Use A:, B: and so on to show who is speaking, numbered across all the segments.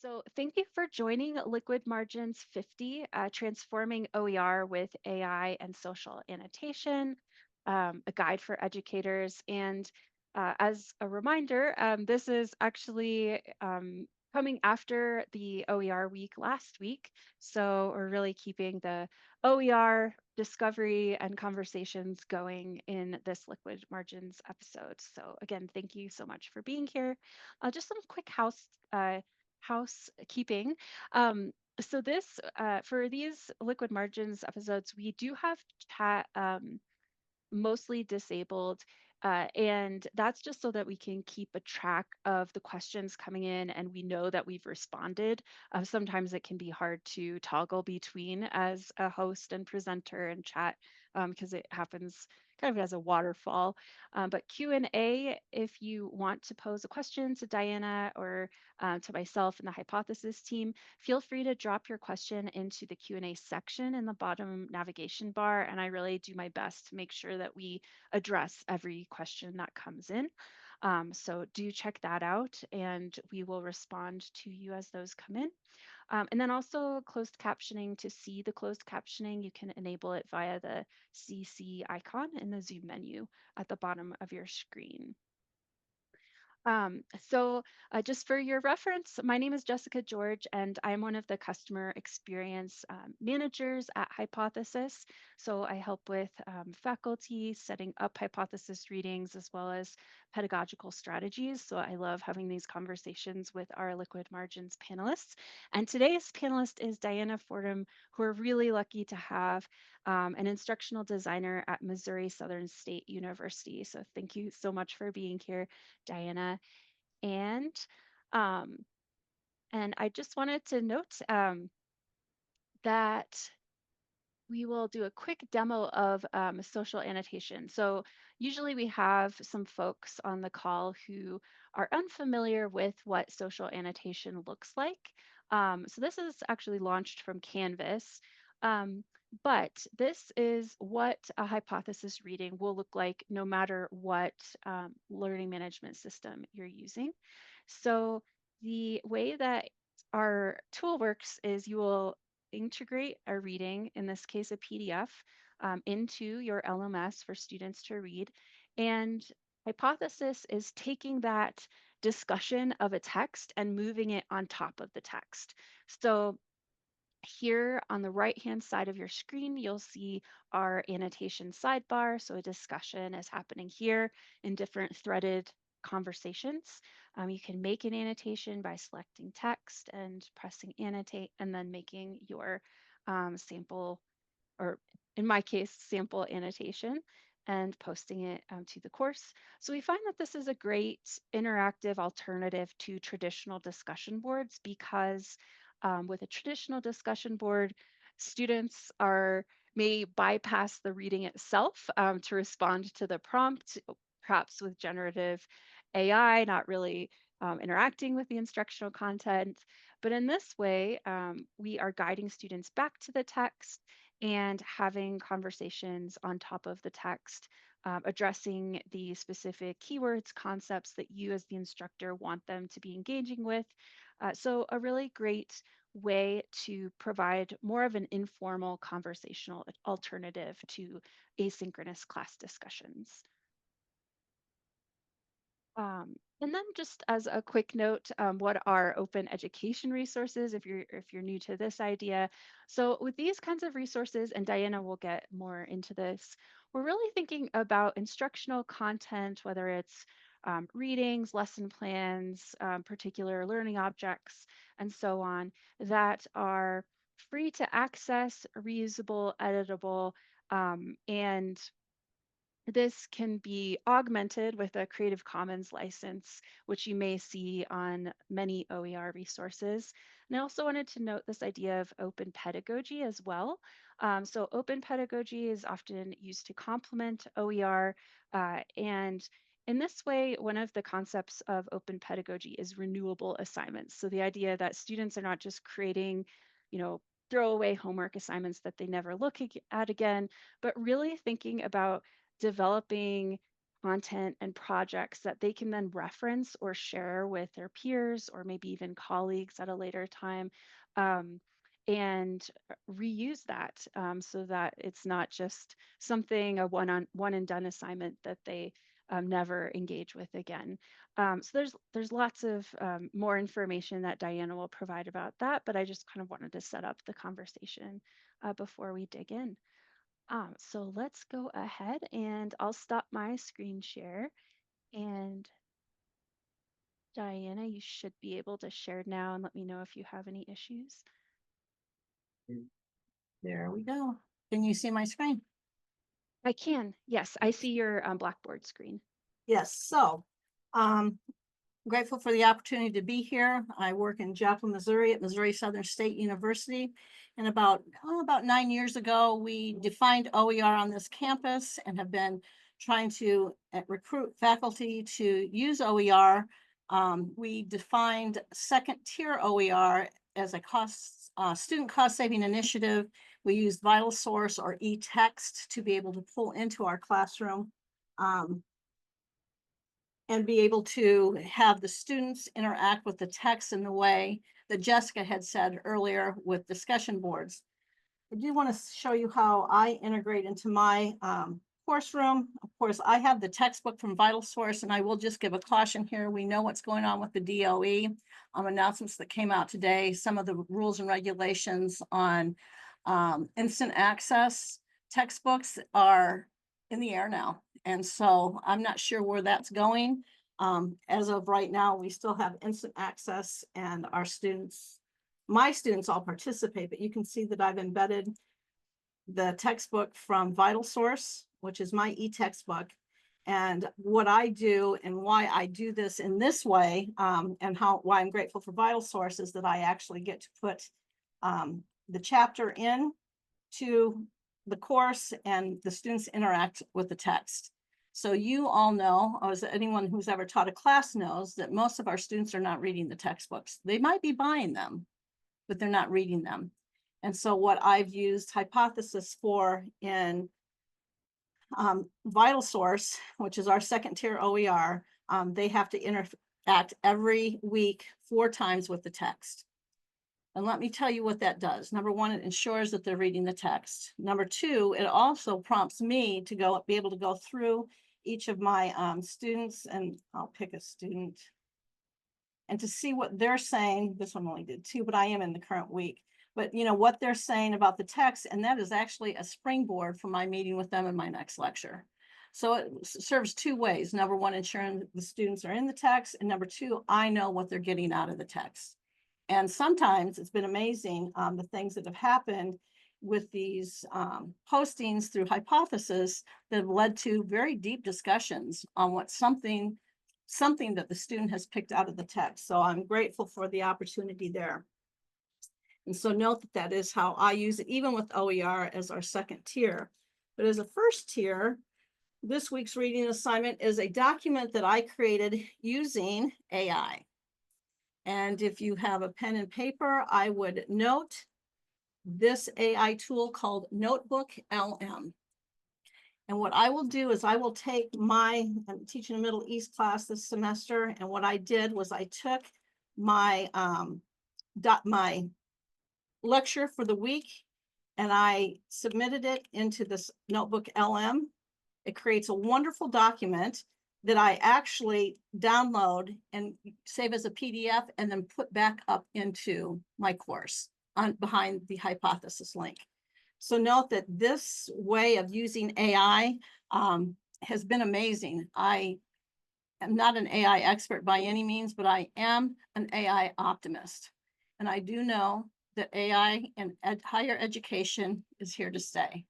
A: So, thank you for joining Liquid Margins 50, Transforming OER with AI and Social Annotation, a guide for educators. And as a reminder, this is actually coming after the OER week last week. So, we're really keeping the OER discovery and conversations going in this Liquid Margins episode. So, again, thank you so much for being here. Just some quick housekeeping. Um, so this for these liquid margins episodes, we do have chat mostly disabled. And that's just so that we can keep a track of the questions coming in and we know that we've responded. Sometimes it can be hard to toggle between as a host and presenter and chat because it happens kind of as a waterfall. But Q&A, if you want to pose a question to Diana or to myself and the hypothesis team, feel free to drop your question into the Q&A section in the bottom navigation bar. And I really do my best to make sure that we address every question that comes in. So do check that out and we will respond to you as those come in. And then also closed captioning. To see the closed captioning, you can enable it via the CC icon in the Zoom menu at the bottom of your screen. Just for your reference, my name is Jessica George, and I'm one of the customer experience managers at Hypothesis. So I help with faculty setting up hypothesis readings as well as pedagogical strategies. So I love having these conversations with our Liquid Margins panelists. And today's panelist is Diana Fordham, who we're really lucky to have an instructional designer at Missouri Southern State University. So thank you so much for being here, Diana. And um, and I just wanted to note that we will do a quick demo of social annotation. So usually we have some folks on the call who are unfamiliar with what social annotation looks like. So this is actually launched from Canvas. Um, but this is what a hypothesis reading will look like no matter what learning management system you're using. So the way that our tool works is you will integrate a reading, in this case a PDF, into your LMS for students to read. And Hypothesis is taking that discussion of a text and moving it on top of the text. So here on the right-hand side of your screen, you'll see our annotation sidebar. So a discussion is happening here in different threaded conversations. You can make an annotation by selecting text and pressing annotate and then making your sample, or in my case, sample annotation and posting it to the course. So we find that this is a great interactive alternative to traditional discussion boards because with a traditional discussion board, students may bypass the reading itself to respond to the prompt, perhaps with generative AI, not really interacting with the instructional content. But in this way, we are guiding students back to the text and having conversations on top of the text, addressing the specific keywords, concepts that you as the instructor want them to be engaging with. So a really great way to provide more of an informal conversational alternative to asynchronous class discussions. And then just as a quick note, what are open education resources if you're new to this idea? So with these kinds of resources, and Diana will get more into this, we're really thinking about instructional content, whether it's readings, lesson plans, particular learning objects, and so on, that are free to access, reusable, editable, and this can be augmented with a Creative Commons license, which you may see on many OER resources. And I also wanted to note this idea of open pedagogy as well. So open pedagogy is often used to complement OER. And in this way, one of the concepts of open pedagogy is renewable assignments. So the idea that students are not just creating, throwaway homework assignments that they never look at again, but really thinking about developing content and projects that they can then reference or share with their peers or maybe even colleagues at a later time, um, and reuse that, so that it's not just something, a one and done assignment that they never engage with again. So there's lots of more information that Diana will provide about that, but I just kind of wanted to set up the conversation before we dig in. So let's go ahead and I'll stop my screen share. And Diana, you should be able to share now and let me know if you have any issues.
B: There we go. Can you see my screen?
A: I can. Yes, I see your Blackboard screen.
B: Yes. So, um, grateful for the opportunity to be here. I work in Joplin, Missouri at Missouri Southern State University. And about 9 years ago, we defined OER on this campus and have been trying to recruit faculty to use OER. We defined second tier OER as a student cost saving initiative. We used Vital Source or e-text to be able to pull into our classroom. And be able to have the students interact with the text in the way that Jessica had said earlier with discussion boards. I do want to show you how I integrate into my course room. Of course, I have the textbook from Vital Source, and I will just give a caution here. We know what's going on with the DOE announcements that came out today, some of the rules and regulations on instant access textbooks are in the air now. And so I'm not sure where that's going. As of right now, we still have instant access and our students, my students all participate, but you can see that I've embedded the textbook from Vital Source, which is my e-textbook. And what I do and why I do this in this way, and why I'm grateful for Vital Source is that I actually get to put the chapter in to the course and the students interact with the text. So you all know, as anyone who's ever taught a class knows, that most of our students are not reading the textbooks. They might be buying them, but they're not reading them. And so what I've used Hypothesis for in Vital Source, which is our second tier OER, they have to interact every week 4 times with the text. And let me tell you what that does. Number one, it ensures that they're reading the text. Number two, it also prompts me to be able to go through each of my students, and I'll pick a student, and to see what they're saying. This one only did 2, but I am in the current week. But you know what they're saying about the text, and that is actually a springboard for my meeting with them in my next lecture. So it serves 2 ways. Number one, ensuring the students are in the text, and number 2, I know what they're getting out of the text. And sometimes it's been amazing, the things that have happened with these postings through Hypothesis that have led to very deep discussions on what something that the student has picked out of the text. So I'm grateful for the opportunity there. And so note that that is how I use it, even with OER as our second tier. But as a first tier, this week's reading assignment is a document that I created using AI. And if you have a pen and paper, I would note this AI tool called Notebook LM. And what I will do is I will take I'm teaching a Middle East class this semester. And what I did was I took my, my lecture for the week and I submitted it into this Notebook LM. It creates a wonderful document that I actually download and save as a PDF and then put back up into my course behind the Hypothesis link. So note that this way of using AI has been amazing. I am not an AI expert by any means, but I am an AI optimist. And I do know that AI and higher education is here to stay.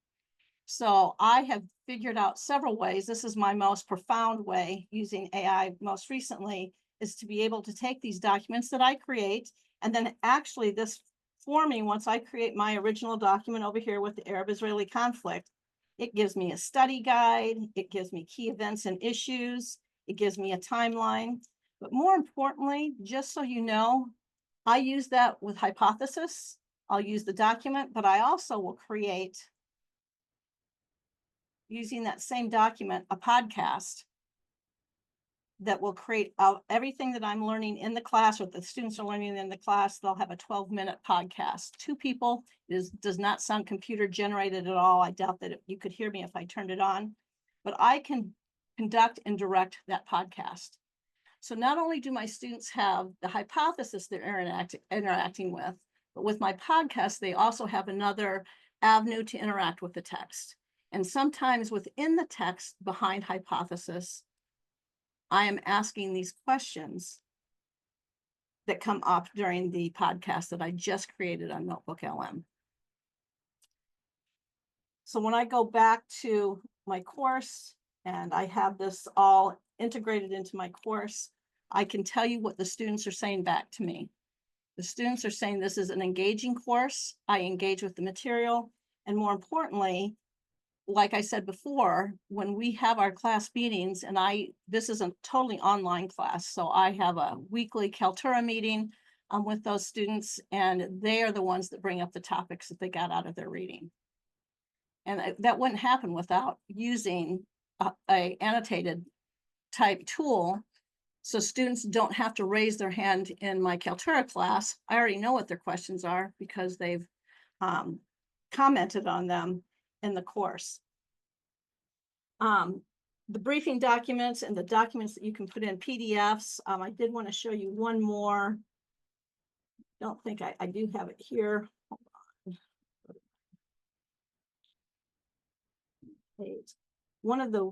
B: So I have figured out several ways. This is my most profound way using AI most recently, is to be able to take these documents that I create, and then actually this for me, once I create my original document over here with the Arab-Israeli conflict, it gives me a study guide, it gives me key events and issues, it gives me a timeline. But more importantly, just so you know, I use that with Hypothesis. I'll use the document, but I also will create, using that same document, a podcast that will create everything that I'm learning in the class or the students are learning in the class. They'll have a 12-minute podcast. 2 people does not sound computer generated at all. I doubt that you could hear me if I turned it on, but I can conduct and direct that podcast. So not only do my students have the hypothesis they're interacting with, but with my podcast, they also have another avenue to interact with the text. And sometimes within the text behind hypothesis, I am asking these questions that come up during the podcast that I just created on Notebook LM. So when I go back to my course and I have this all integrated into my course, I can tell you what the students are saying back to me. The students are saying this is an engaging course. I engage with the material. And more importantly, like I said before, when we have our class meetings, and this is a totally online class, so I have a weekly Kaltura meeting with those students, and they are the ones that bring up the topics that they got out of their reading. And that wouldn't happen without using a annotated type tool. So students don't have to raise their hand in my Kaltura class. I already know what their questions are because they've commented on them in the course. The briefing documents and the documents that you can put in PDFs. I did want to show you one more. Don't think I do have it here. One of the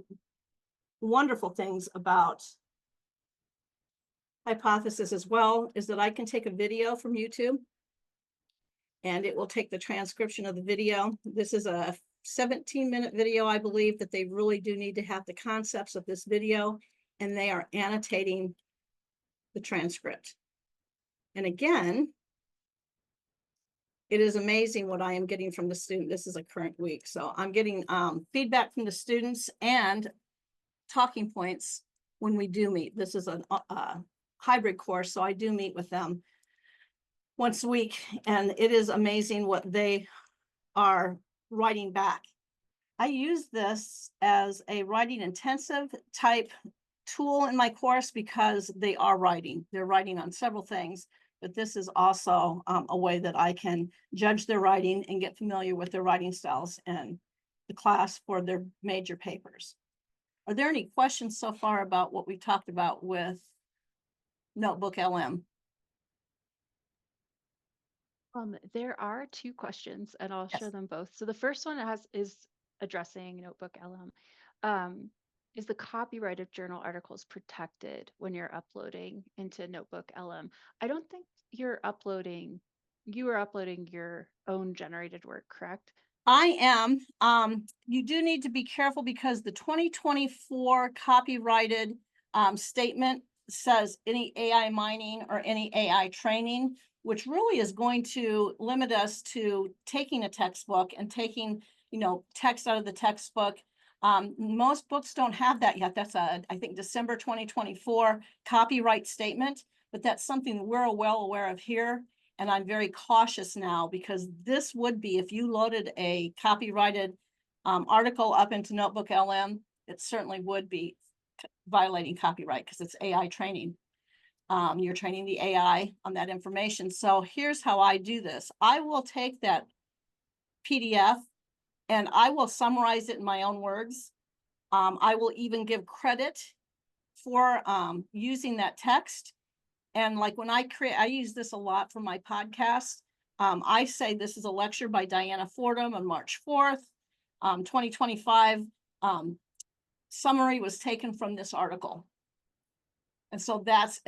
B: wonderful things about hypothesis as well is that I can take a video from YouTube and it will take the transcription of the video. This is a 17-minute video, I believe, that they really do need to have the concepts of this video, and they are annotating the transcript. And again, it is amazing what I am getting from the student. This is a current week. So I'm getting feedback from the students and talking points when we do meet. This is a hybrid course, so I do meet with them once a week, and it is amazing what they are writing back. I use this as a writing intensive type tool in my course because they are writing. They're writing on several things, but this is also a way that I can judge their writing and get familiar with their writing styles in the class for their major papers. Are there any questions so far about what we talked about with Notebook LM?
A: There are 2 questions, and I'll
B: Yes.
A: share them both. So the first one is addressing Notebook LM. Is the copyright of journal articles protected when you're uploading into Notebook LM? I don't think you are uploading your own generated work, correct?
B: I am. You do need to be careful because the 2024 copyrighted statement says any AI mining or any AI training, which really is going to limit us to taking a textbook and taking, text out of the textbook. Most books don't have that yet. That's I think December 2024 copyright statement, but that's something that we're well aware of here. And I'm very cautious now because this would be, if you loaded a copyrighted article up into Notebook LM, it certainly would be violating copyright because it's AI training. You're training the AI on that information. So here's how I do this. I will take that PDF and I will summarize it in my own words. I will even give credit for using that text. And like when I use this a lot for my podcast. I say this is a lecture by Diana Fordham on March 4th, 2025. Summary was taken from this article. And so that's,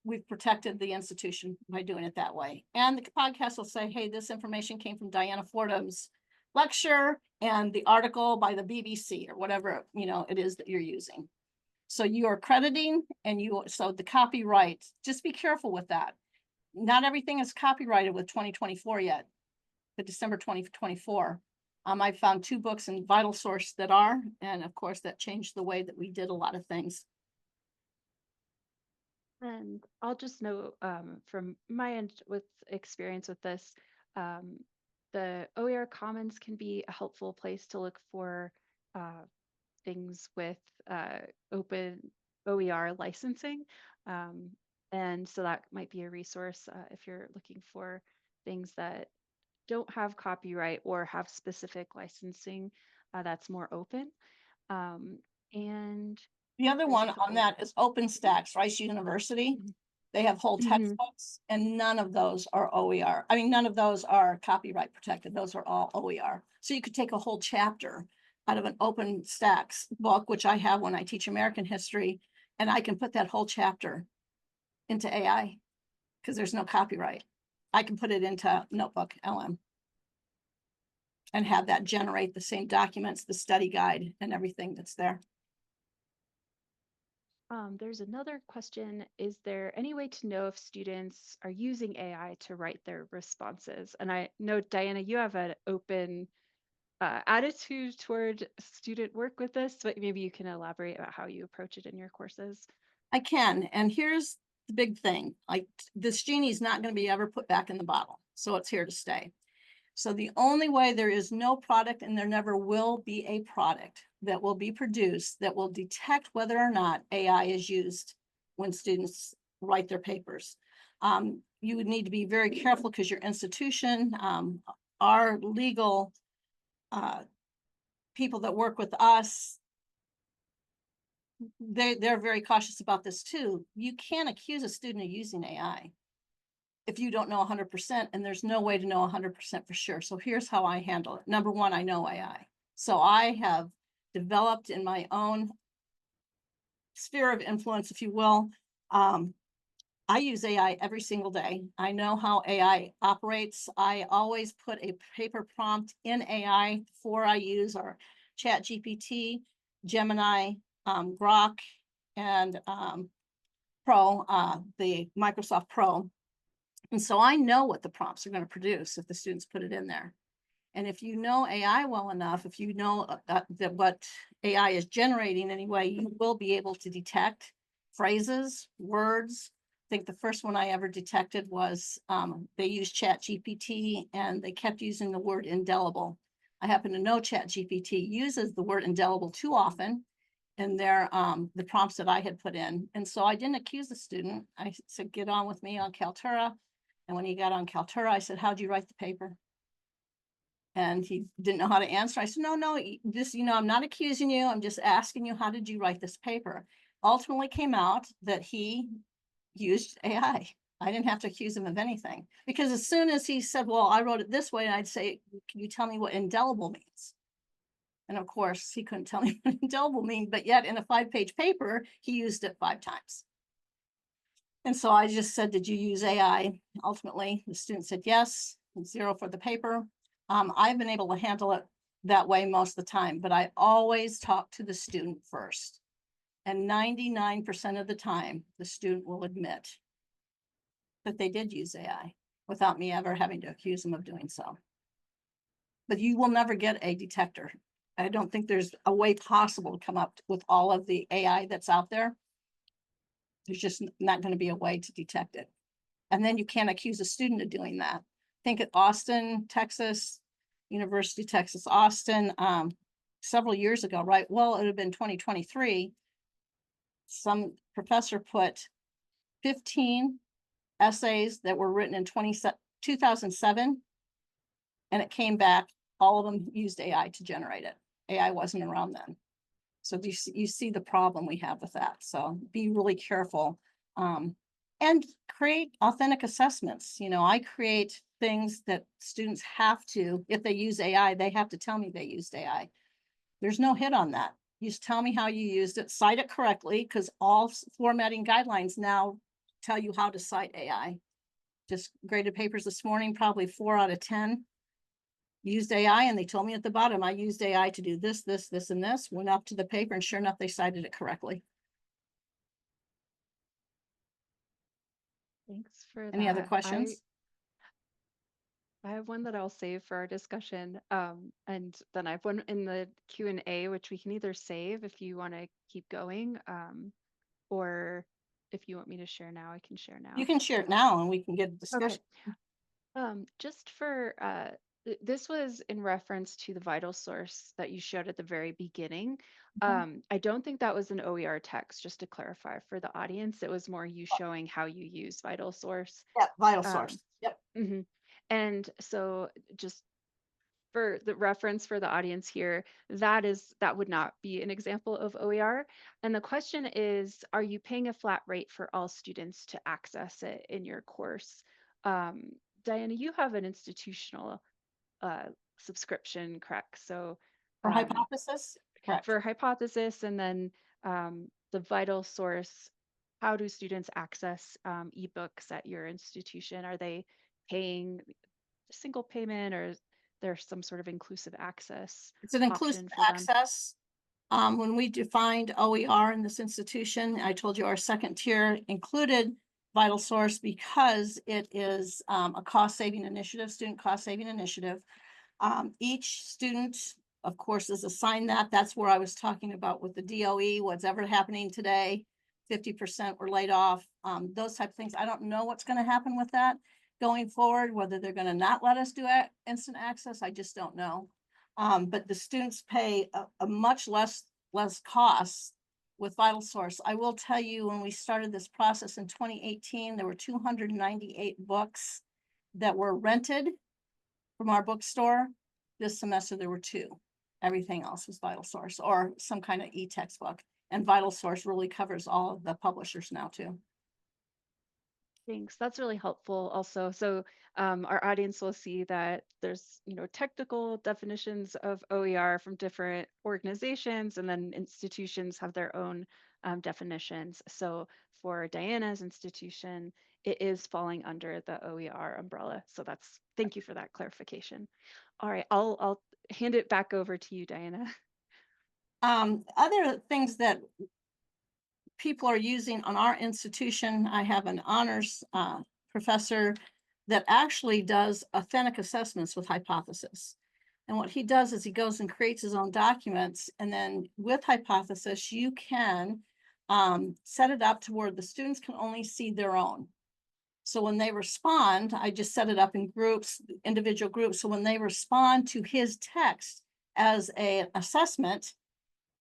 B: we've protected the institution by doing it that way. And the podcast will say, hey, this information came from Diana Fordham's lecture and the article by the BBC or whatever, it is that you're using. So you are crediting so the copyright, just be careful with that. Not everything is copyrighted with 2024 yet, the December 2024. I found 2 books in Vital Source that are, and of course that changed the way that we did a lot of things.
A: And I'll just note from my end with experience with this, the OER Commons can be a helpful place to look for things with open OER licensing. Um, and so that might be a resource if you're looking for things that don't have copyright or have specific licensing that's more open. Um, and
B: The other
A: there's a
B: one on
A: couple.
B: that is OpenStax, Rice University.
A: Mhm.
B: They have whole
A: Mhm.
B: textbooks and none of those are OER. I mean, none of those are copyright protected. Those are all OER. So you could take a whole chapter out of an OpenStax book, which I have when I teach American history, and I can put that whole chapter into AI because there's no copyright. I can put it into Notebook LM and have that generate the same documents, the study guide and everything that's there.
A: There's another question. Is there any way to know if students are using AI to write their responses? And I know, Diana, you have an open attitude toward student work with this, but maybe you can elaborate about how you approach it in your courses.
B: I can, and here's the big thing, like this genie's not going to be ever put back in the bottle, so it's here to stay. So the only way there is no product and there never will be a product that will be produced that will detect whether or not AI is used when students write their papers. You would need to be very careful because your institution, our legal people that work with us, they're very cautious about this too. You can't accuse a student of using AI if you don't know 100%, and there's no way to know 100% for sure. So here's how I handle it. Number one, I know AI. So I have developed in my own sphere of influence, if you will. I use AI every single day. I know how AI operates. I always put a paper prompt in AI before I use our Chat GPT, Gemini, Grok, and Pro, the Microsoft Pro. And so I know what the prompts are going to produce if the students put it in there. And if you know AI well enough, if you know that what AI is generating anyway, you will be able to detect phrases, words. I think the first one I ever detected was they used Chat GPT and they kept using the word indelible. I happen to know Chat GPT uses the word indelible too often in their the prompts that I had put in. And so I didn't accuse the student. I said, get on with me on Kaltura. And when he got on Kaltura, I said, how'd you write the paper? And he didn't know how to answer. I said, no, this, I'm not accusing you. I'm just asking you, how did you write this paper? Ultimately came out that he used AI. I didn't have to accuse him of anything because as soon as he said, well, I wrote it this way, and I'd say, can you tell me what indelible means? And of course, he couldn't tell me what indelible means, but yet in a 5-page paper, he used it 5 times. And so I just said, did you use AI? Ultimately, the student said yes, 0 for the paper. I've been able to handle it that way most of the time, but I always talk to the student first. And 99% of the time, the student will admit that they did use AI without me ever having to accuse them of doing so. But you will never get a detector. I don't think there's a way possible to come up with all of the AI that's out there. There's just not going to be a way to detect it. And then you can't accuse a student of doing that. Think at Austin, Texas, University of Texas, Austin, several years ago, right? Well, it would have been 2023. Some professor put 15 essays that were written in 2007, and it came back, all of them used AI to generate it. AI wasn't around then. So you see the problem we have with that. So be really careful. And create authentic assessments. I create things that students have to, if they use AI, they have to tell me they used AI. There's no hit on that. You just tell me how you used it, cite it correctly, because all formatting guidelines now tell you how to cite AI. Just graded papers this morning, probably 4 out of 10 used AI, and they told me at the bottom, I used AI to do this, this, this, and this, went up to the paper, and sure enough, they cited it correctly.
A: Thanks for
B: Any other
A: that. I
B: questions?
A: I have one that I'll save for our discussion. And then I have one in the Q&A, which we can either save if you want to keep going, or if you want me to share now, I can share
B: You
A: now.
B: can share it now and we can get a
A: Okay.
B: discussion.
A: Just for This was in reference to the vital source that you showed at the very beginning.
B: Mhm.
A: I don't think that was an OER text, just to clarify for the audience. It was more you showing how you use vital source.
B: Yeah, vital
A: Um,
B: source. Yep.
A: mhm. And so just for the reference for the audience here, that would not be an example of OER. And the question is, are you paying a flat rate for all students to access it in your course? Um, Diana, you have an institutional uh, subscription, correct? So
B: For
A: um,
B: hypothesis, correct.
A: for hypothesis and then the vital source, how do students access ebooks at your institution? Are they paying a single payment or is there some sort of inclusive access
B: It's an inclusive
A: option for them?
B: access. When we defined OER in this institution, I told you our second tier included vital source because it is a cost saving initiative, student cost saving initiative. Each student, of course, is assigned that. That's where I was talking about with the DOE, what's ever happening today. 50% were laid off, those type of things. I don't know what's going to happen with that going forward, whether they're going to not let us do instant access. I just don't know. But the students pay a much less cost with Vital Source. I will tell you, when we started this process in 2018, there were 298 books that were rented from our bookstore. This semester, there were two. Everything else was Vital Source or some kind of e-textbook. And Vital Source really covers all of the publishers now too.
A: Thanks. That's really helpful also. So our audience will see that there's, technical definitions of OER from different organizations, and then institutions have their own definitions. So for Diana's institution, it is falling under the OER umbrella. So thank you for that clarification. All right, I'll hand it back over to you, Diana.
B: Other things that people are using on our institution, I have an honors professor that actually does authentic assessments with hypothesis. And what he does is he goes and creates his own documents. And then with hypothesis, you can set it up to where the students can only see their own. So when they respond, I just set it up in groups, individual groups. So when they respond to his text as an assessment,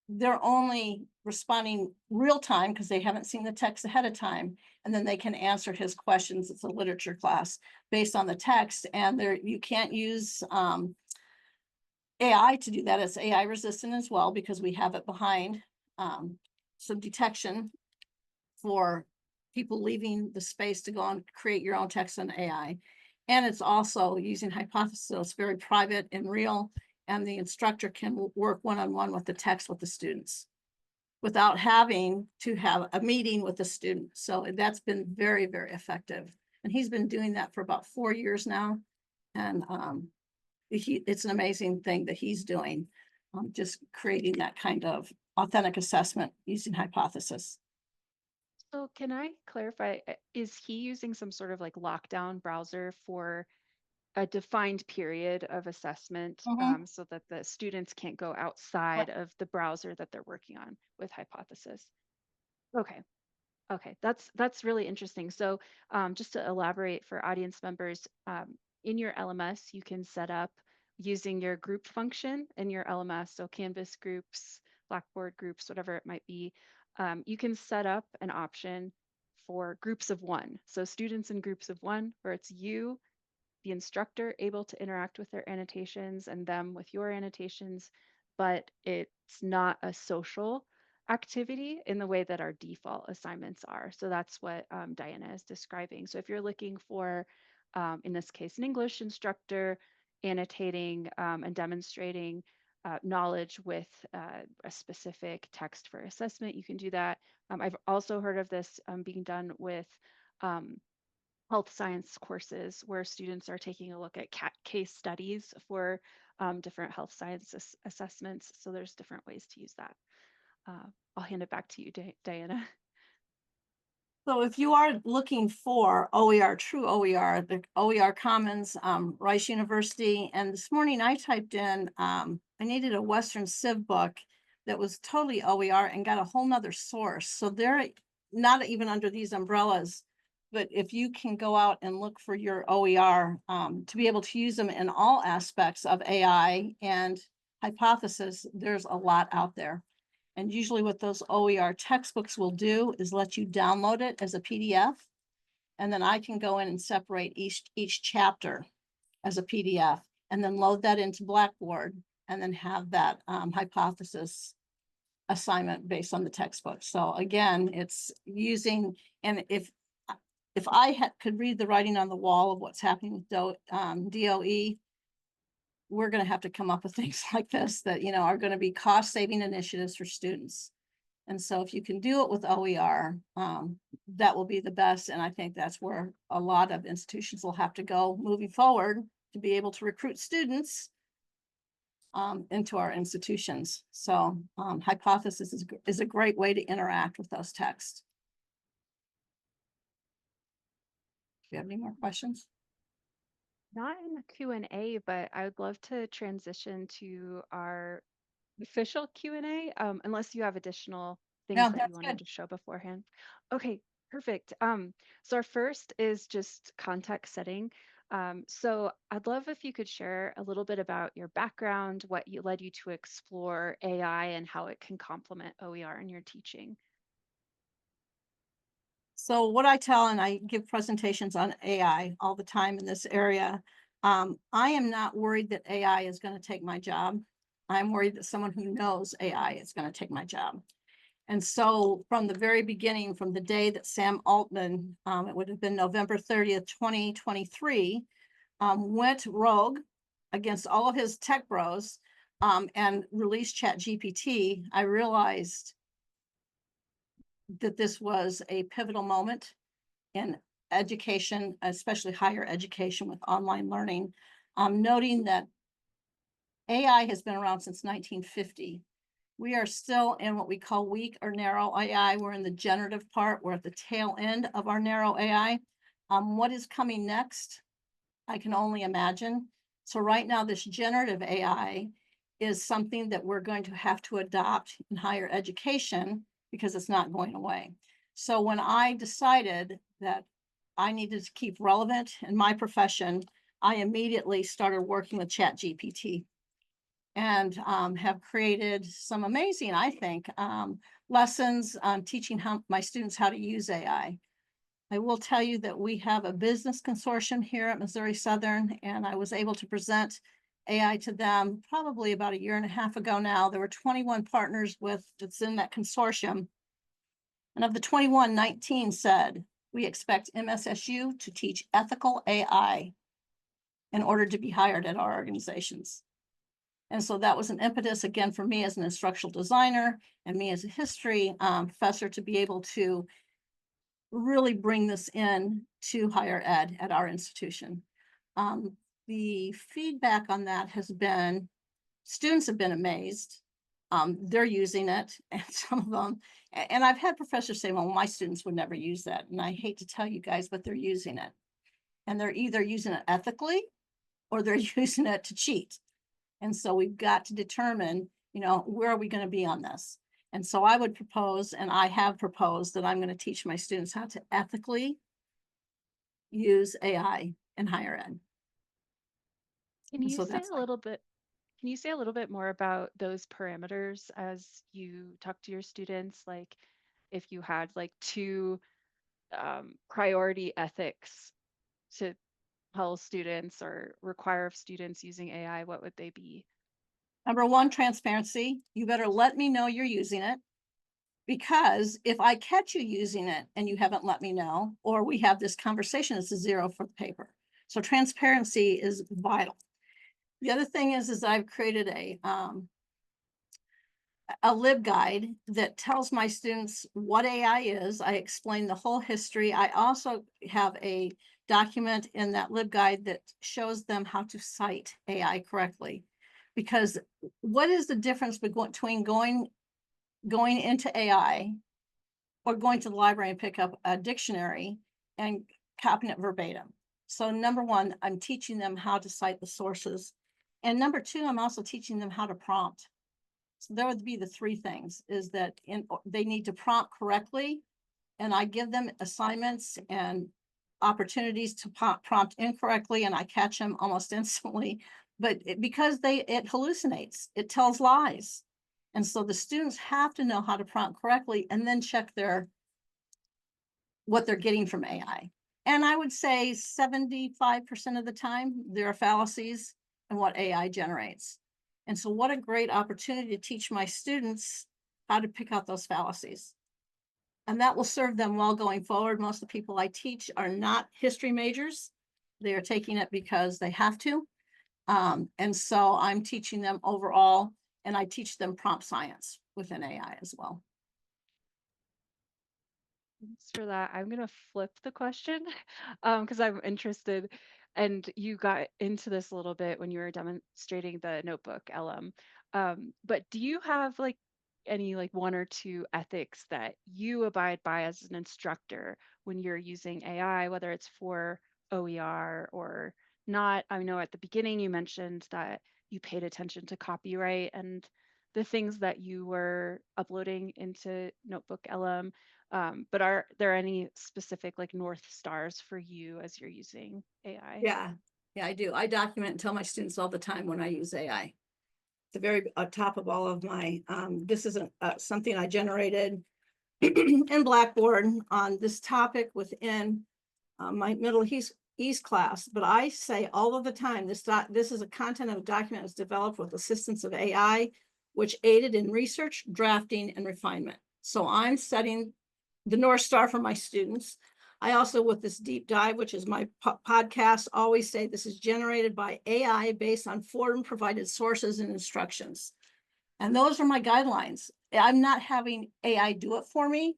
B: they're only responding real time because they haven't seen the text ahead of time. And then they can answer his questions. It's a literature class based on the text. And there you can't use AI to do that. It's AI resistant as well because we have it behind some detection for people leaving the space to go and create your own text on AI. And it's also using hypothesis. So it's very private and real. And the instructor can work one-on-one with the text with the students without having to have a meeting with the student. So that's been very, very effective. And he's been doing that for about 4 years now. And it's an amazing thing that he's doing, just creating that kind of authentic assessment using hypothesis.
A: So can I clarify, is he using some sort of like lockdown browser for a defined period of assessment
B: Mhm.
A: so that the students can't go outside of the browser that they're working on with hypothesis? Okay. Okay, that's really interesting. So just to elaborate for audience members, in your LMS, you can set up using your group function in your LMS, so Canvas groups, Blackboard groups, whatever it might be. You can set up an option for groups of one. So students in groups of one, where it's you, the instructor, able to interact with their annotations and them with your annotations, but it's not a social activity in the way that our default assignments are. So that's what Diana is describing. So if you're looking for, in this case, an English instructor annotating and demonstrating knowledge with a specific text for assessment, you can do that. I've also heard of this being done with um, health science courses where students are taking a look at case studies for different health science assessments. So there's different ways to use that. Uh, I'll hand it back to you, Diana.
B: So if you are looking for OER, true OER, the OER Commons, Rice University, and this morning I typed in, I needed a Western Civ book that was totally OER and got a whole nother source. So they're not even under these umbrellas. But if you can go out and look for your OER, to be able to use them in all aspects of AI and hypothesis, there's a lot out there. And usually what those OER textbooks will do is let you download it as a PDF. And then I can go in and separate each chapter as a PDF and then load that into Blackboard and then have that hypothesis assignment based on the textbook. So again, it's using, and if I could read the writing on the wall of what's happening with DOE, we're going to have to come up with things like this that, are going to be cost saving initiatives for students. And so if you can do it with OER, that will be the best. And I think that's where a lot of institutions will have to go moving forward to be able to recruit students into our institutions. So hypothesis is a great way to interact with those texts. Do you have any more questions?
A: Not in the Q&A, but I would love to transition to our official Q&A, unless you have additional things
B: No,
A: that you
B: that's
A: wanted
B: good.
A: to show beforehand. Okay, perfect. So our first is just context setting. So I'd love if you could share a little bit about your background, what led you to explore AI and how it can complement OER in your teaching.
B: So what I tell, and I give presentations on AI all the time in this area, I am not worried that AI is going to take my job. I'm worried that someone who knows AI is going to take my job. And so from the very beginning, from the day that Sam Altman, it would have been November 30th, 2023, went rogue against all of his tech bros and released ChatGPT, I realized that this was a pivotal moment in education, especially higher education with online learning, noting that AI has been around since 1950. We are still in what we call weak or narrow AI. We're in the generative part. We're at the tail end of our narrow AI. What is coming next? I can only imagine. So right now, this generative AI is something that we're going to have to adopt in higher education because it's not going away. So when I decided that I needed to keep relevant in my profession, I immediately started working with ChatGPT and have created some amazing, I think, lessons on teaching my students how to use AI. I will tell you that we have a business consortium here at Missouri Southern, and I was able to present AI to them probably about a year and a half ago now. There were 21 partners that's in that consortium. And of the 21, 19 said, we expect MSSU to teach ethical AI in order to be hired at our organizations. And so that was an impetus again for me as an instructional designer and me as a history professor to be able to really bring this in to higher ed at our institution. The feedback on that has been, students have been amazed. They're using it, and some of them, and I've had professors say, well, my students would never use that. And I hate to tell you guys, but they're using it. And they're either using it ethically or they're using it to cheat. And so we've got to determine, where are we going to be on this? And so I would propose, and I have proposed, that I'm going to teach my students how to ethically use AI in higher ed.
A: Can
B: And
A: you
B: so
A: say
B: that's
A: a little bit Can you say a little bit more about those parameters as you talk to your students? Like if you had like two priority ethics to tell students or require of students using AI, what would they be?
B: number one, transparency. You better let me know you're using it, because if I catch you using it and you haven't let me know, or we have this conversation, it's a zero for the paper. So transparency is vital. The other thing is I've created a LibGuide that tells my students what AI is. I explain the whole history. I also have a document in that LibGuide that shows them how to cite AI correctly. Because what is the difference between going into AI or going to the library and pick up a dictionary and copying it verbatim? So number one, I'm teaching them how to cite the sources. And number two, I'm also teaching them how to prompt. So there would be the three things, is that they need to prompt correctly. And I give them assignments and opportunities to prompt incorrectly, and I catch them almost instantly. But because it hallucinates, it tells lies. And so the students have to know how to prompt correctly and then check what they're getting from AI. And I would say 75% of the time, there are fallacies in what AI generates. And so what a great opportunity to teach my students how to pick out those fallacies. And that will serve them well going forward. Most of the people I teach are not history majors. They are taking it because they have to. And so I'm teaching them overall, and I teach them prompt science within AI as well.
A: Thanks for that. I'm gonna flip the question because I'm interested. And you got into this a little bit when you were demonstrating the notebook LM. But do you have like any like one or two ethics that you abide by as an instructor when you're using AI, whether it's for OER or not? I know at the beginning you mentioned that you paid attention to copyright and the things that you were uploading into Notebook LM. But are there any specific like North Stars for you as you're using AI?
B: Yeah, yeah, I do. I document and tell my students all the time when I use AI. The very top of all of my, this isn't something I generated in Blackboard on this topic within my Middle East class, but I say all of the time, this is a content of a document that was developed with assistance of AI, which aided in research, drafting, and refinement. So I'm setting the North Star for my students. I also, with this deep dive, which is my podcast, always say this is generated by AI based on forum provided sources and instructions. And those are my guidelines. I'm not having AI do it for me.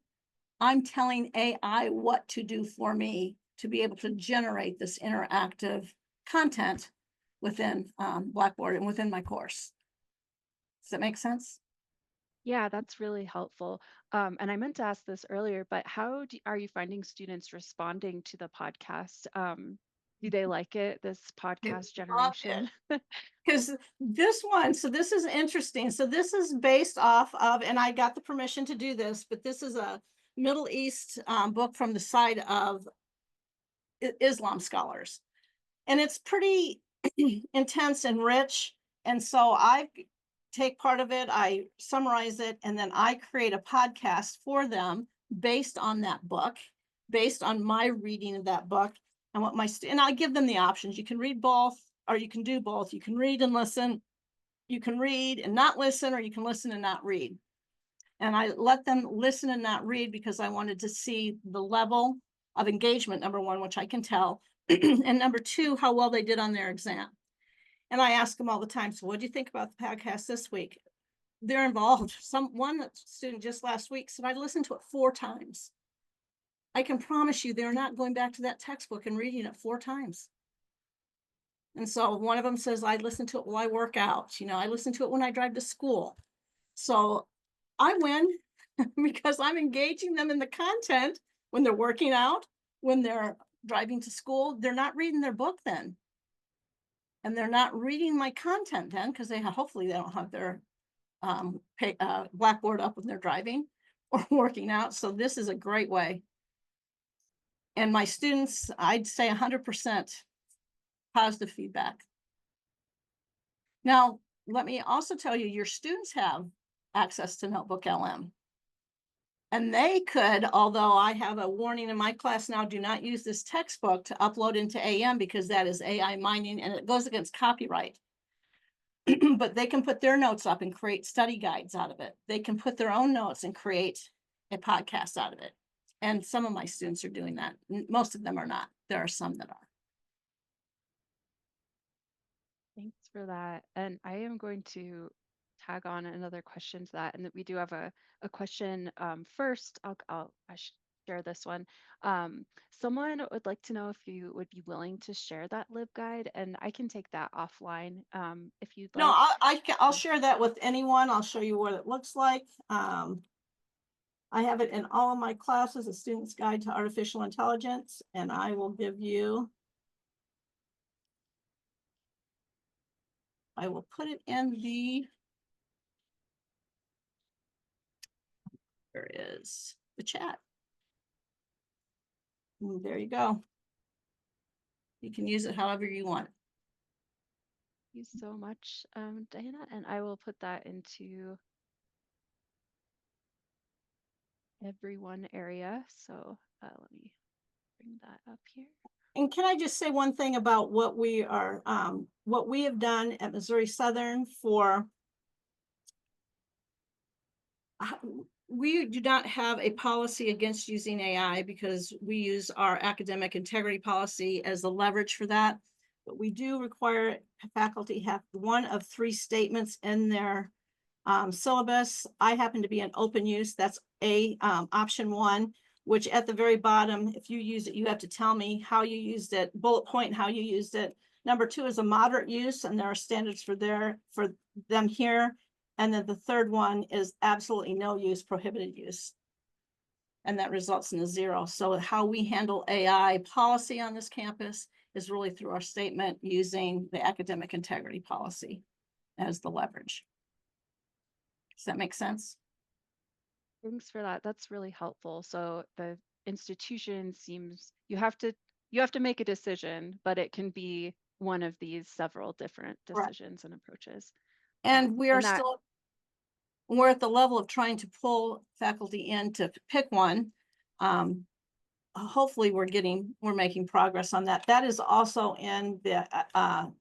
B: I'm telling AI what to do for me to be able to generate this interactive content within Blackboard and within my course. Does that make sense?
A: Yeah, that's really helpful. And I meant to ask this earlier, but are you finding students responding to the podcast? Do they like it, this
B: They
A: podcast
B: love it.
A: generation?
B: Because this one, so this is interesting. So this is based off of, and I got the permission to do this, but this is a Middle East book from the side of Islam scholars. And it's pretty intense and rich. And so I take part of it, I summarize it, and then I create a podcast for them based on that book, based on my reading of that book and what and I give them the options. You can read both, or you can do both. You can read and listen. You can read and not listen, or you can listen and not read. And I let them listen and not read because I wanted to see the level of engagement, number one, which I can tell, and number two, how well they did on their exam. And I ask them all the time, so what do you think about the podcast this week? They're involved. One student just last week said, I listened to it 4 times. I can promise you they're not going back to that textbook and reading it 4 times. And so one of them says, I listen to it while I work out. I listen to it when I drive to school. So I win because I'm engaging them in the content when they're working out, when they're driving to school. They're not reading their book then. And they're not reading my content then because hopefully they don't have their Blackboard up when they're driving or working out. So this is a great way. And my students, I'd say 100% positive feedback. Now, let me also tell you, your students have access to Notebook LM. And they could, although I have a warning in my class now, do not use this textbook to upload into AM because that is AI mining and it goes against copyright. But they can put their notes up and create study guides out of it. They can put their own notes and create a podcast out of it. And some of my students are doing that. Most of them are not. There are some that are.
A: Thanks for that. And I am going to tag on another question to that. And that we do have a question first. I share this one. Someone would like to know if you would be willing to share that LibGuide, and I can take that offline if you'd
B: No,
A: like.
B: I'll share that with anyone. I'll show you what it looks like. I have it in all of my classes, A Student's Guide to Artificial Intelligence, and I will give you, I will put it in there is the chat. And there you go. You can use it however you want.
A: Thank you so much, Diana, and I will put that into every one area. So let me bring that up here.
B: And can I just say one thing about what we have done at Missouri Southern for we do not have a policy against using AI because we use our academic integrity policy as the leverage for that. But we do require faculty have one of three statements in their syllabus. I happen to be an open use. That's option one, which at the very bottom, if you use it, you have to tell me how you used it, bullet point how you used it. Number two is a moderate use, and there are standards for them here. And then the third one is absolutely no use, prohibited use. And that results in a 0. So how we handle AI policy on this campus is really through our statement using the academic integrity policy as the leverage. Does that make sense?
A: Thanks for that. That's really helpful. So the institution seems you have to make a decision, but it can be one of these several different
B: Right.
A: decisions and approaches.
B: And we are
A: And that
B: still, we're at the level of trying to pull faculty in to pick one. Hopefully we're making progress on that. That is also in the,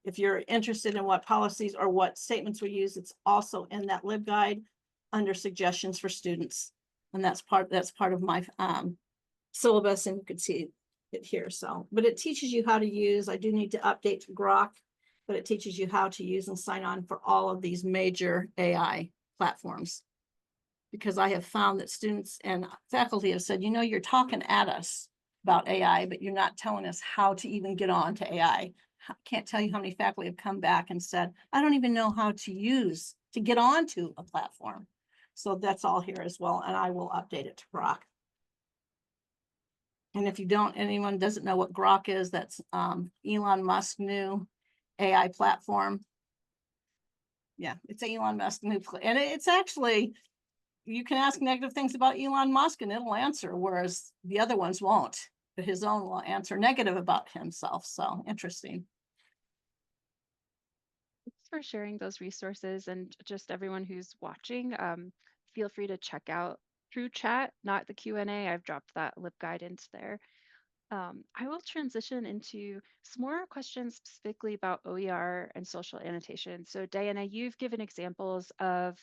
B: if you're interested in what policies or what statements we use, it's also in that LibGuide under suggestions for students. And that's part of my syllabus, and you can see it here. So, but it teaches you how to use, I do need to update to Grok, but it teaches you how to use and sign on for all of these major AI platforms. Because I have found that students and faculty have said, you're talking at us about AI, but you're not telling us how to even get on to AI. I can't tell you how many faculty have come back and said, I don't even know how to get onto a platform. So that's all here as well. And I will update it to Grok. And if anyone doesn't know what Grok is, that's Elon Musk's new AI platform. Yeah, it's Elon Musk's new, and it's actually, you can ask negative things about Elon Musk and it'll answer, whereas the other ones won't, but his own will answer negative about himself. So interesting.
A: Thanks for sharing those resources, and just everyone who's watching, feel free to check out through chat, not the Q&A. I've dropped that LibGuide into there. I will transition into some more questions specifically about OER and social annotation. So Diana, you've given examples of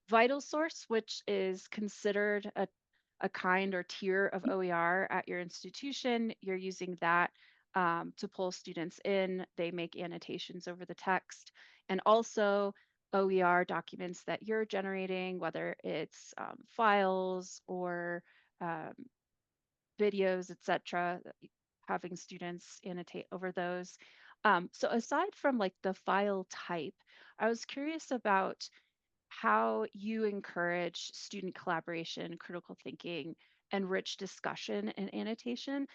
A: Vital Source, which is considered a kind or tier of OER at your institution. You're using that to pull students in. They make annotations over the text. And also OER documents that you're generating, whether it's files or um, videos, etc., having students annotate over those. So aside from like the file type, I was curious about how you encourage student collaboration, critical thinking, and rich discussion and annotation.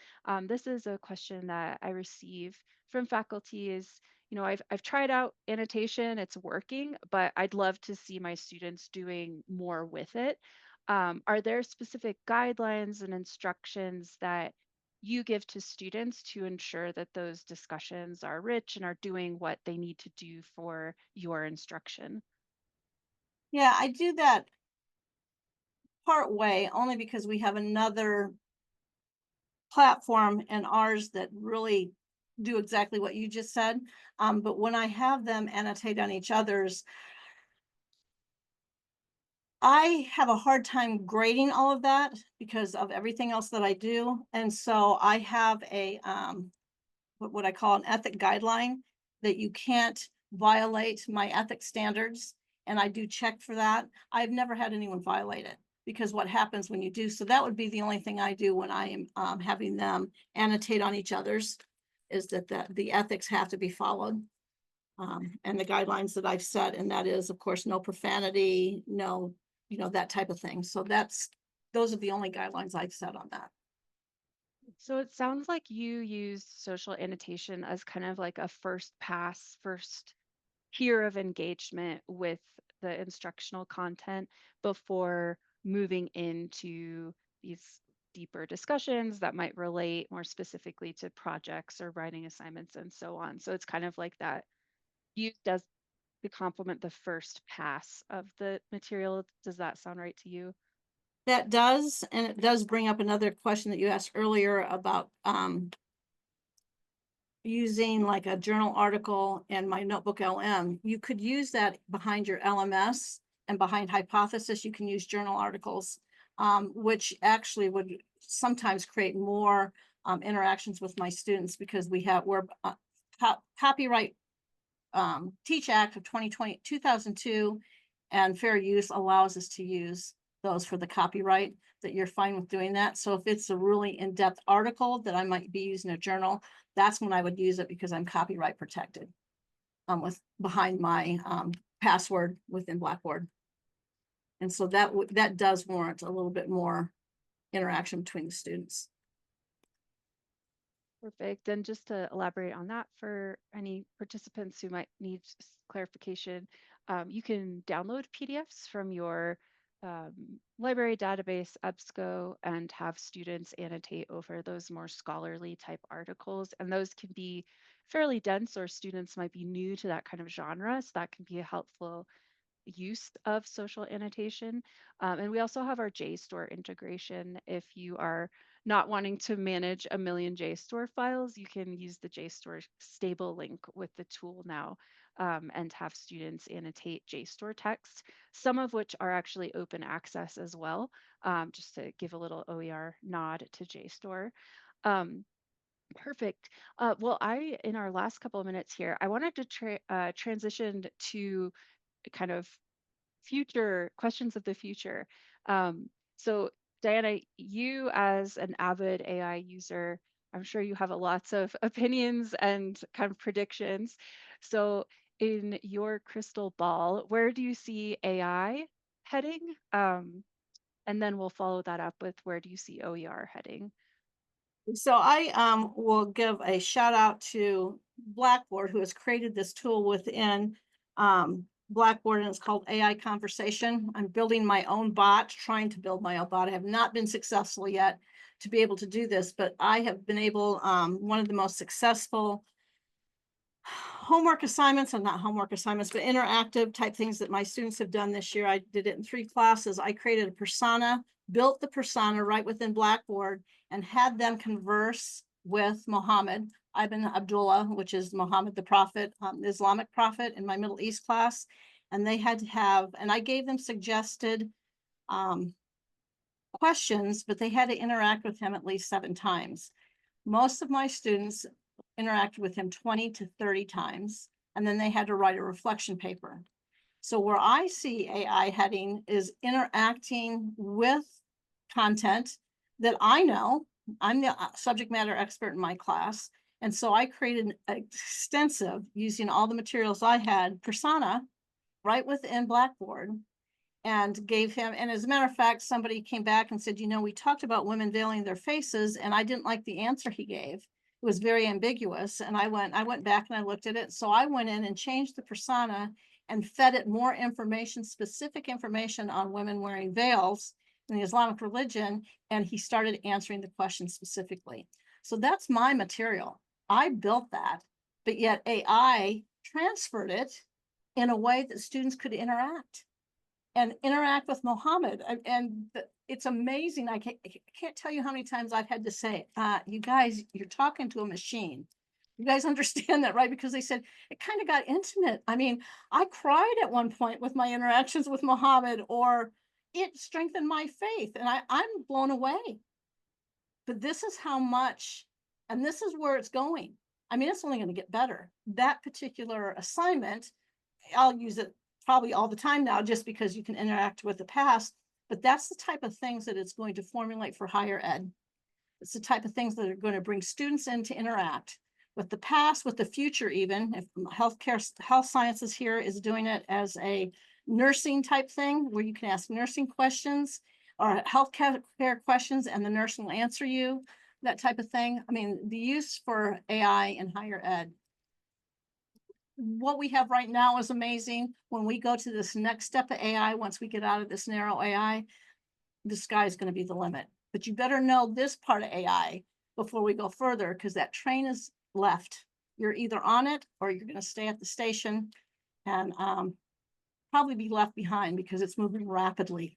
A: This is a question that I receive from faculty is, I've tried out annotation, it's working, but I'd love to see my students doing more with it. Are there specific guidelines and instructions that you give to students to ensure that those discussions are rich and are doing what they need to do for your instruction?
B: Yeah, I do that part way only because we have another platform and ours that really do exactly what you just said. But when I have them annotate on each other's, I have a hard time grading all of that because of everything else that I do. And so I have what I call an ethic guideline that you can't violate my ethics standards. And I do check for that. I've never had anyone violate it because what happens when you do, so that would be the only thing I do when I am having them annotate on each other's, is that the ethics have to be followed. And the guidelines that I've set, and that is, of course, no profanity, no, that type of thing. So those are the only guidelines I've set on that.
A: So it sounds like you use social annotation as kind of like a first pass, first tier of engagement with the instructional content before moving into these deeper discussions that might relate more specifically to projects or writing assignments and so on. So it's kind of like that used as to complement the first pass of the material. Does that sound right to you?
B: That does, and it does bring up another question that you asked earlier about using like a journal article and my notebook LM. You could use that behind your LMS, and behind hypothesis, you can use journal articles, which actually would sometimes create more interactions with my students, because we're copyright Teach Act of 2002 and fair use allows us to use those for the copyright, that you're fine with doing that. So if it's a really in-depth article that I might be using a journal, that's when I would use it, because I'm copyright protected with behind my password within Blackboard. And so that does warrant a little bit more interaction between the students.
A: Perfect. And just to elaborate on that for any participants who might need clarification, you can download PDFs from your um, library database, EBSCO, and have students annotate over those more scholarly type articles. And those can be fairly dense, or students might be new to that kind of genre. So that can be a helpful use of social annotation. And we also have our JSTOR integration. If you are not wanting to manage a million JSTOR files, you can use the JSTOR stable link with the tool now, and have students annotate JSTOR text, some of which are actually open access as well, just to give a little OER nod to JSTOR. Um, Perfect. Well, in our last couple of minutes here, I wanted to transition to kind of future questions of the future. So Diana, you as an avid AI user, I'm sure you have lots of opinions and kind of predictions. So in your crystal ball, where do you see AI heading? And then we'll follow that up with where do you see OER heading?
B: So I will give a shout out to Blackboard, who has created this tool within Blackboard, and it's called AI Conversation. I'm building my own bot, trying to build my own bot. I have not been successful yet to be able to do this, but I have been able, one of the most successful homework assignments, and not homework assignments, but interactive type things that my students have done this year. I did it in 3 classes. I created a persona, built the persona right within Blackboard, and had them converse with Muhammad Ibn Abdullah, which is Muhammad the prophet, Islamic prophet, in my Middle East class. And they had to have, and I gave them suggested questions, but they had to interact with him at least 7 times. Most of my students interacted with him 20 to 30 times, and then they had to write a reflection paper. So where I see AI heading is interacting with content that I know. I'm the subject matter expert in my class. And so I created an extensive, using all the materials I had, persona right within Blackboard, and gave him, and as a matter of fact, somebody came back and said, you know, we talked about women veiling their faces, and I didn't like the answer he gave. It was very ambiguous. And I went back and I looked at it. So I went in and changed the persona and fed it more information, specific information on women wearing veils in the Islamic religion. And he started answering the question specifically. So that's my material. I built that, but yet AI transferred it in a way that students could interact with Mohammed. And it's amazing. I can't tell you how many times I've had to say, you guys, you're talking to a machine. You guys understand that, right? Because they said it kind of got intimate. I mean, I cried at one point with my interactions with Mohammed, or it strengthened my faith. And I'm blown away. But this is how much, and this is where it's going. I mean, it's only going to get better. That particular assignment, I'll use it probably all the time now, just because you can interact with the past, but that's the type of things that it's going to formulate for higher ed. It's the type of things that are going to bring students in to interact with the past, with the future. Even if health sciences here is doing it as a nursing type thing, where you can ask nursing questions or health care questions, and the nurse will answer you, that type of thing. I mean, the use for AI in higher ed, what we have right now is amazing. When we go to this next step of AI, once we get out of this narrow AI, the sky is going to be the limit. but you better know this part of AI before we go further, because that train is left. You're either on it or you're going to stay at the station and probably be left behind because it's moving rapidly.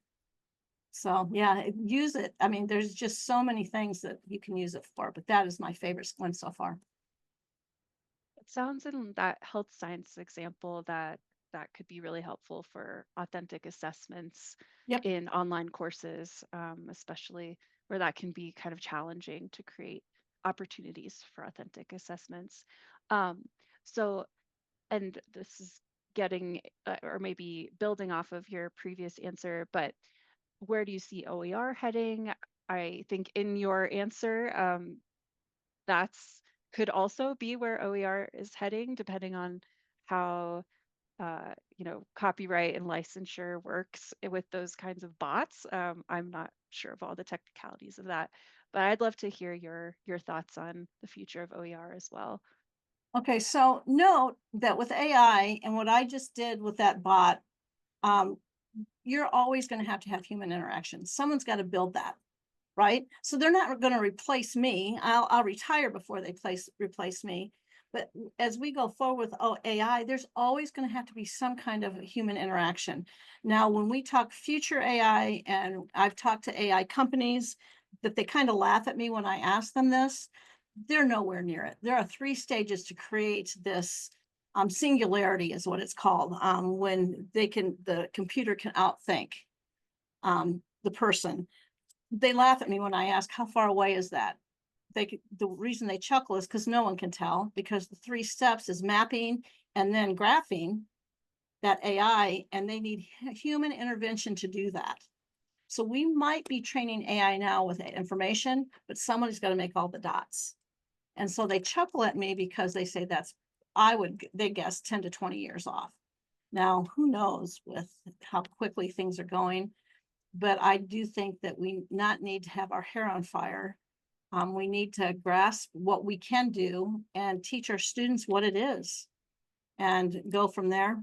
B: So yeah, use it. I mean, there's just so many things that you can use it for, but that is my favorite one so far.
A: It sounds in that health science example that that could be really helpful for authentic assessments
B: Yep.
A: in online courses, especially where that can be kind of challenging to create opportunities for authentic assessments. Um, so, and this is getting or maybe building off of your previous answer, but where do you see OER heading? I think in your answer, that's could also be where OER is heading, depending on how copyright and licensure works with those kinds of bots. I'm not sure of all the technicalities of that, but I'd love to hear your thoughts on the future of OER as well.
B: Okay, so note that with AI and what I just did with that bot, um, you're always going to have human interaction. Someone's got to build that, right? So they're not going to replace me. I'll retire before they replace me. But as we go forward with AI, there's always going to have to be some kind of human interaction. Now, when we talk future AI, and I've talked to AI companies, that they kind of laugh at me when I ask them this, they're nowhere near it. There are 3 stages to create this singularity, is what it's called, when the computer can outthink the person. They laugh at me when I ask, how far away is that? The reason they chuckle is because no one can tell, because the 3 steps is mapping and then graphing that AI, and they need human intervention to do that. So we might be training AI now with information, but somebody's got to make all the dots. And so they chuckle at me because they say they guess 10 to 20 years off. Now, who knows with how quickly things are going, but I do think that we not need to have our hair on fire. We need to grasp what we can do and teach our students what it is and go from there.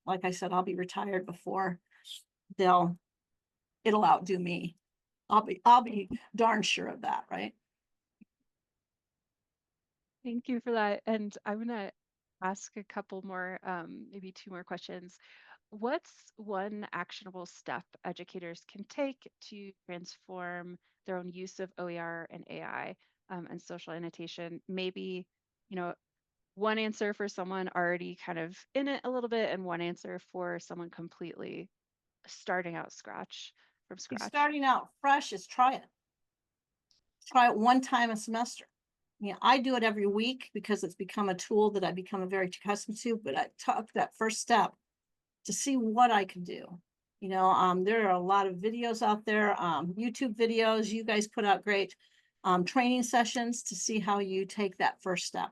B: Like I said, I'll be retired before it'll outdo me. I'll be darn sure of that, right?
A: Thank you for that. And I'm gonna ask a couple more, maybe two more questions. What's one actionable step educators can take to transform their own use of OER and AI and social annotation? Maybe, you know, one answer for someone already kind of in it a little bit, and one answer for someone completely starting out from
B: If
A: scratch.
B: starting out fresh is try it. Try it one time a semester. Yeah, I do it every week because it's become a tool that I become very accustomed to, but I took that first step to see what I could do. There are a lot of videos out there, YouTube videos. You guys put out great training sessions to see how you take that first step.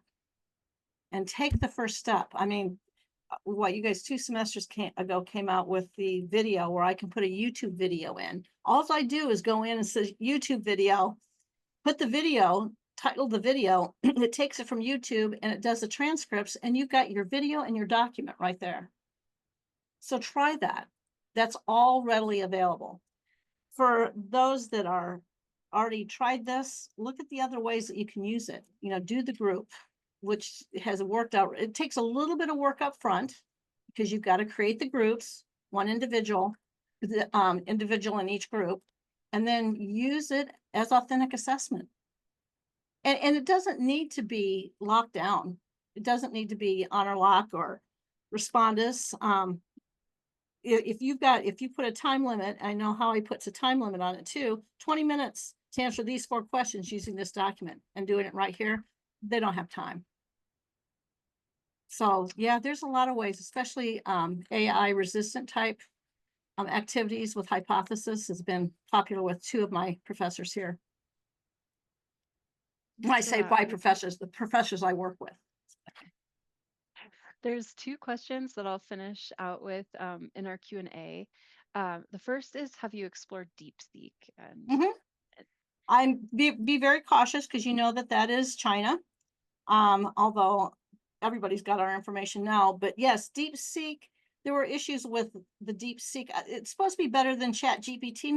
B: And take the first step. I mean, what you guys 2 semesters ago came out with the video where I can put a YouTube video in. All I do is go in and say YouTube video, put the video, title the video, it takes it from YouTube and it does the transcripts, and you've got your video and your document right there. So try that. That's all readily available. For those that are already tried this, look at the other ways that you can use it. Do the group, which has worked out. It takes a little bit of work up front because you've got to create the groups, one individual, individual in each group, and then use it as authentic assessment. And it doesn't need to be locked down. It doesn't need to be honor lock or respondus. If you put a time limit, I know Howie puts a time limit on it too, 20 minutes to answer these 4 questions using this document and doing it right here, they don't have time. So yeah, there's a lot of ways, especially AI resistant type activities with hypothesis has been popular with 2 of my professors here. When I
A: Thanks for
B: say
A: that.
B: my professors, the professors I work with.
A: There's two questions that I'll finish out with in our Q&A. The first is, have you explored DeepSeek? And
B: Mhm. I'm be very cautious because you know that is China. Although everybody's got our information now, but yes, DeepSeek, there were issues with the DeepSeek. It's supposed to be better than Chat GPT,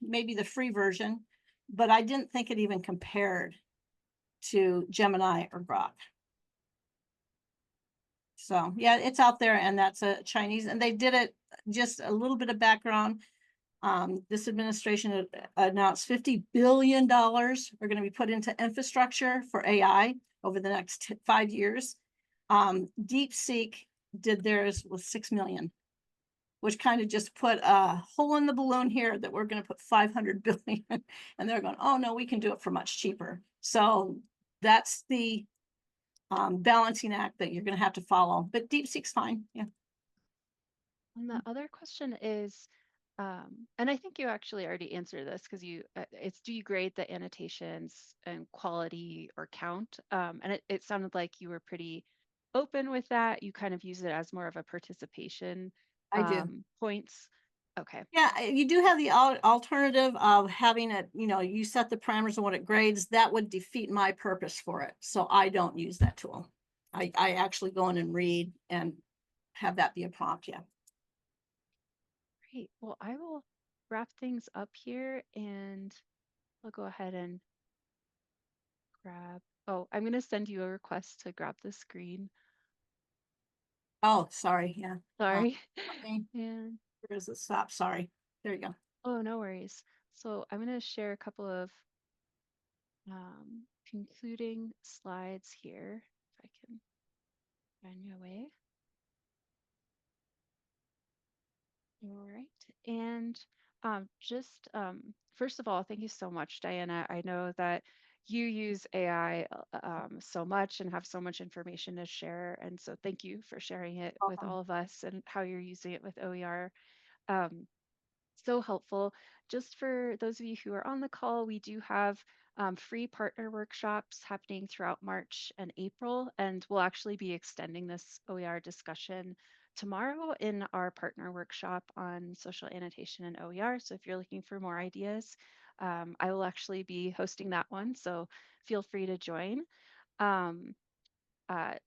B: maybe the free version, but I didn't think it even compared to Gemini or Grok. So yeah, it's out there, and that's a Chinese, and they did it. Just a little bit of background. This administration announced $50 billion are going to be put into infrastructure for AI over the next 5 years. DeepSeek did theirs with 6 million, which kind of just put a hole in the balloon here that we're going to put 500 billion, and they're going, oh no, we can do it for much cheaper. So that's the balancing act that you're going to have to follow. But DeepSeek's fine. Yeah,
A: And the other question is, and I think you actually already answered this because it's do you grade the annotations and quality or count? And it sounded like you were pretty open with that. You kind of use it as more of a participation
B: I do.
A: points. Okay,
B: Yeah, you do have the alternative of having it, you set the parameters of what it grades. That would defeat my purpose for it. So I don't use that tool. I actually go in and read and have that be a prompt. Yeah.
A: great. Well, I will wrap things up here and I'll go ahead and grab. Oh, I'm going to send you a request to grab the screen.
B: Oh, sorry. Yeah. Uh,
A: Sorry.
B: let me,
A: And
B: where does it stop? Sorry. There you go.
A: oh, no worries. So I'm going to share a couple of concluding slides here, if I can find my way. All right. And just first of all, thank you so much, Diana. I know that you use AI so much and have so much information to share. And so thank you for sharing it with
B: Welcome.
A: all of us and how you're using it with OER. Um, so helpful. Just for those of you who are on the call, we do have free partner workshops happening throughout March and April, and we'll actually be extending this OER discussion tomorrow in our partner workshop on social annotation and OER. So if you're looking for more ideas, I will actually be hosting that one, so feel free to join. Um,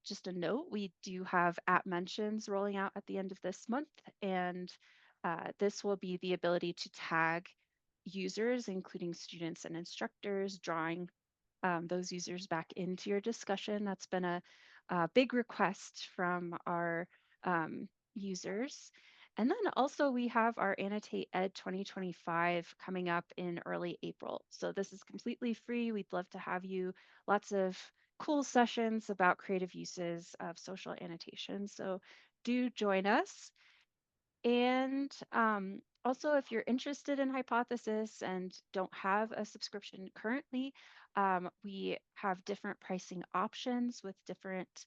A: just a note, we do have app mentions rolling out at the end of this month, and this will be the ability to tag users, including students and instructors, drawing those users back into your discussion. That's been a big request from our users. And then also we have our Annotate Ed 2025 coming up in early April. So this is completely free. We'd love to have you. Lots of cool sessions about creative uses of social annotation. So do join us. And also, if you're interested in Hypothesis and don't have a subscription currently, we have different pricing options with different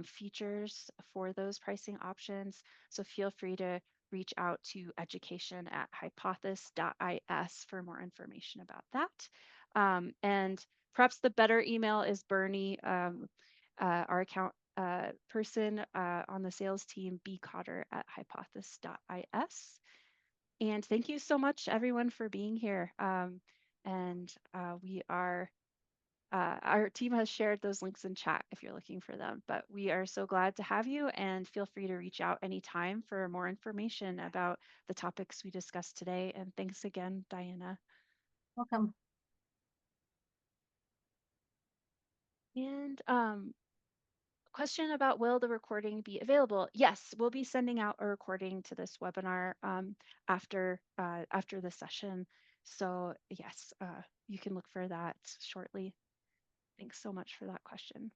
A: features for those pricing options. So feel free to reach out to education@hypothesis.is for more information about that. And perhaps the better email is Bernie, our account person on the sales team, bcotter@hypothesis.is. And thank you so much, everyone, for being here. And our team has shared those links in chat if you're looking for them. But we are so glad to have you, and feel free to reach out anytime for more information about the topics we discussed today. And thanks again, Diana.
B: Welcome.
A: And question about will the recording be available? Yes, we'll be sending out a recording to this webinar after the session. So yes, you can look for that shortly. Thanks so much for that question.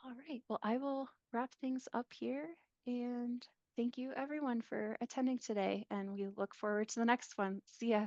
A: All right, well, I will wrap things up here and thank you everyone for attending today, and we look forward to the next one. See ya.